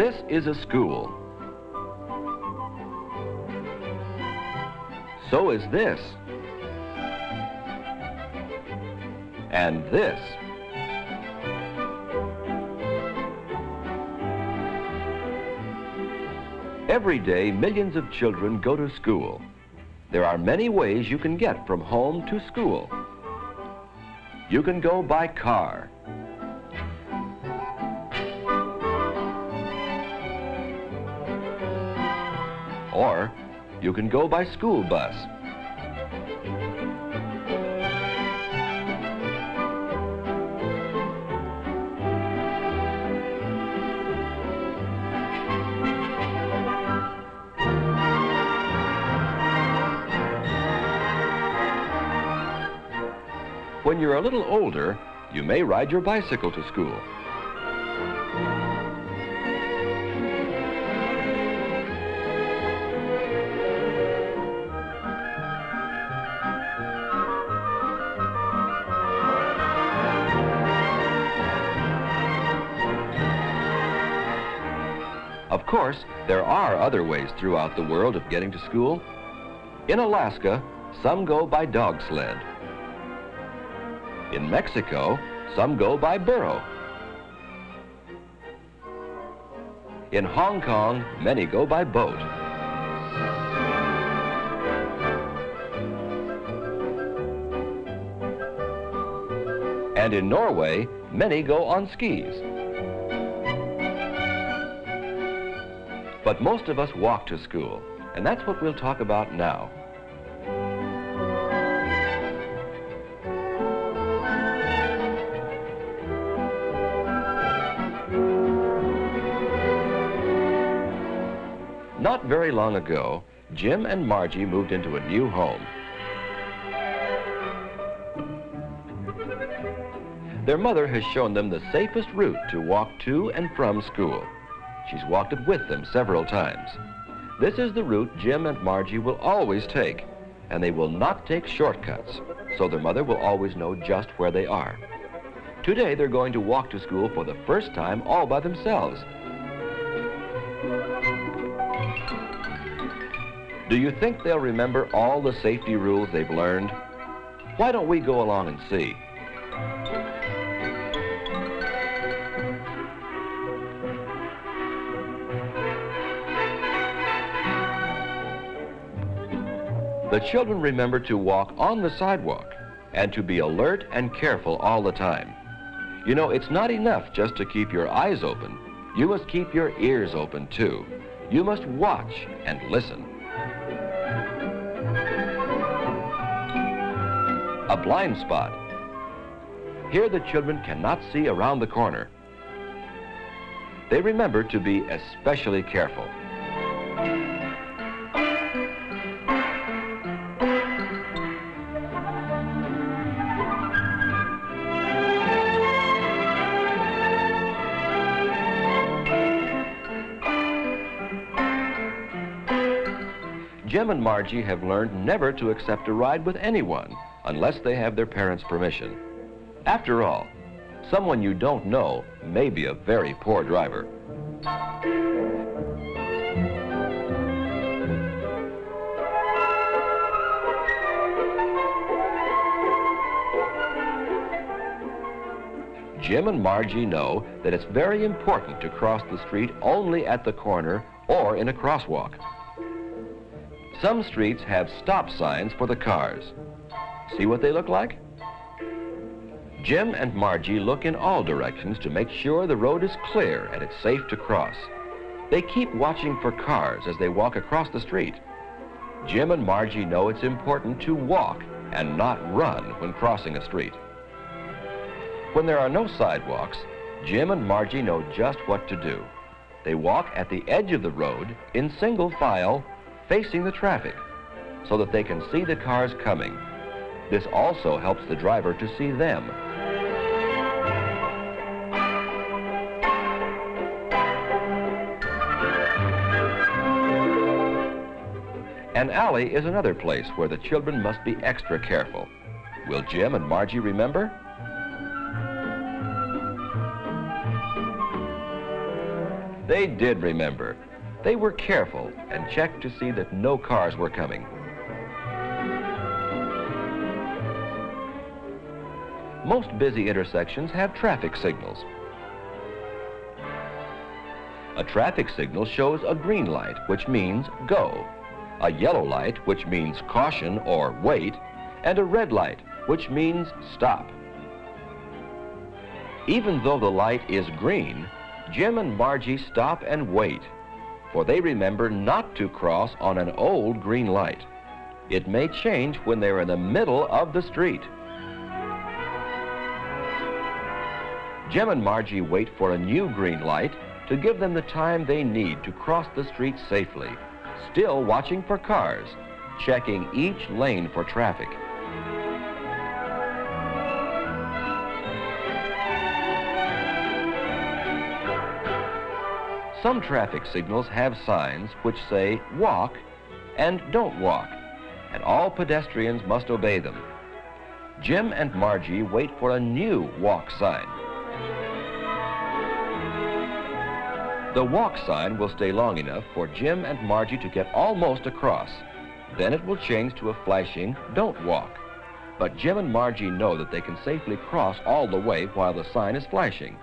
This is a school. So is this. And this. Every day, millions of children go to school. There are many ways you can get from home to school. You can go by car. Or you can go by school bus. When you're a little older, you may ride your bicycle to school. Of course, there are other ways throughout the world of getting to school. In Alaska, some go by dog sled. In Mexico, some go by burro. In Hong Kong, many go by boat. And in Norway, many go on skis. But most of us walk to school, and that's what we'll talk about now. Not very long ago, Jim and Margie moved into a new home. Their mother has shown them the safest route to walk to and from school. She's walked it with them several times. This is the route Jim and Margie will always take, and they will not take shortcuts, so their mother will always know just where they are. Today, they're going to walk to school for the first time all by themselves. Do you think they'll remember all the safety rules they've learned? Why don't we go along and see? The children remember to walk on the sidewalk and to be alert and careful all the time. You know, it's not enough just to keep your eyes open. You must keep your ears open too. You must watch and listen. A blind spot. Here the children cannot see around the corner. They remember to be especially careful. Jim and Margie have learned never to accept a ride with anyone unless they have their parents' permission. After all, someone you don't know may be a very poor driver. Jim and Margie know that it's very important to cross the street only at the corner or in a crosswalk. Some streets have stop signs for the cars. See what they look like? Jim and Margie look in all directions to make sure the road is clear and it's safe to cross. They keep watching for cars as they walk across the street. Jim and Margie know it's important to walk and not run when crossing a street. When there are no sidewalks, Jim and Margie know just what to do. They walk at the edge of the road in single file, facing the traffic, so that they can see the cars coming. This also helps the driver to see them. An alley is another place where the children must be extra careful. Will Jim and Margie remember? They did remember. They were careful and checked to see that no cars were coming. Most busy intersections have traffic signals. A traffic signal shows a green light, which means go, a yellow light, which means caution or wait, and a red light, which means stop. Even though the light is green, Jim and Margie stop and wait, for they remember not to cross on an old green light. It may change when they're in the middle of the street. Jim and Margie wait for a new green light to give them the time they need to cross the street safely, still watching for cars, checking each lane for traffic. Some traffic signals have signs which say walk and don't walk, and all pedestrians must obey them. Jim and Margie wait for a new walk sign. The walk sign will stay long enough for Jim and Margie to get almost across. Then it will change to a flashing don't walk. But Jim and Margie know that they can safely cross all the way while the sign is flashing.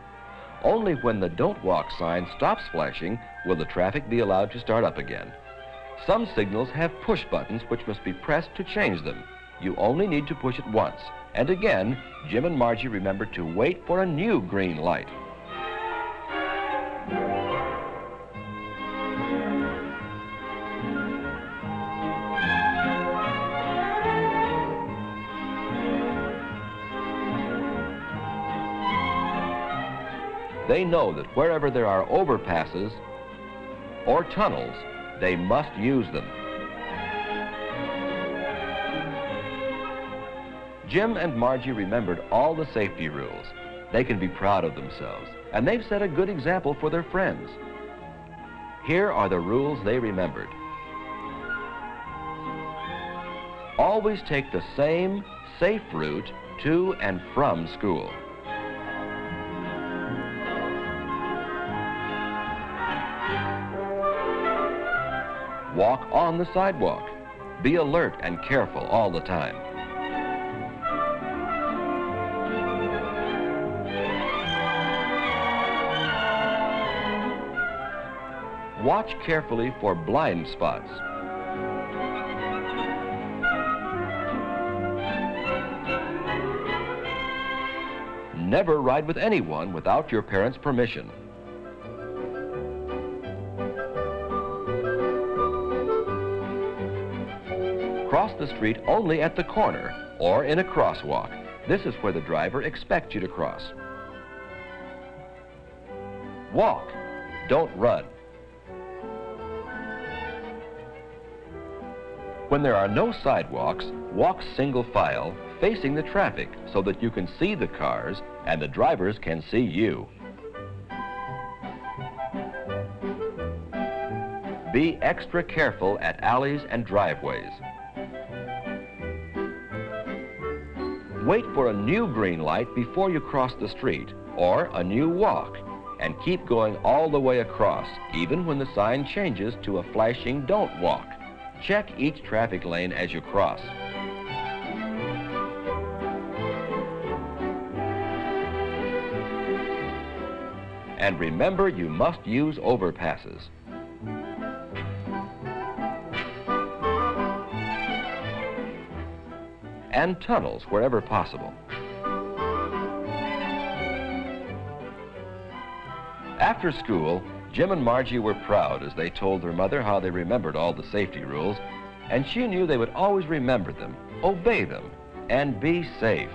Only when the don't walk sign stops flashing will the traffic be allowed to start up again. Some signals have push buttons which must be pressed to change them. You only need to push it once. And again, Jim and Margie remember to wait for a new green light. They know that wherever there are overpasses or tunnels, they must use them. Jim and Margie remembered all the safety rules. They can be proud of themselves, and they've set a good example for their friends. Here are the rules they remembered. Always take the same safe route to and from school. Walk on the sidewalk. Be alert and careful all the time. Watch carefully for blind spots. Never ride with anyone without your parents' permission. Cross the street only at the corner or in a crosswalk. This is where the driver expects you to cross. Walk, don't run. When there are no sidewalks, walk single file, facing the traffic so that you can see the cars and the drivers can see you. Be extra careful at alleys and driveways. Wait for a new green light before you cross the street, or a new walk, and keep going all the way across, even when the sign changes to a flashing don't walk. Check each traffic lane as you cross. And remember, you must use overpasses. And tunnels wherever possible. After school, Jim and Margie were proud as they told their mother how they remembered all the safety rules, and she knew they would always remember them, obey them, and be safe.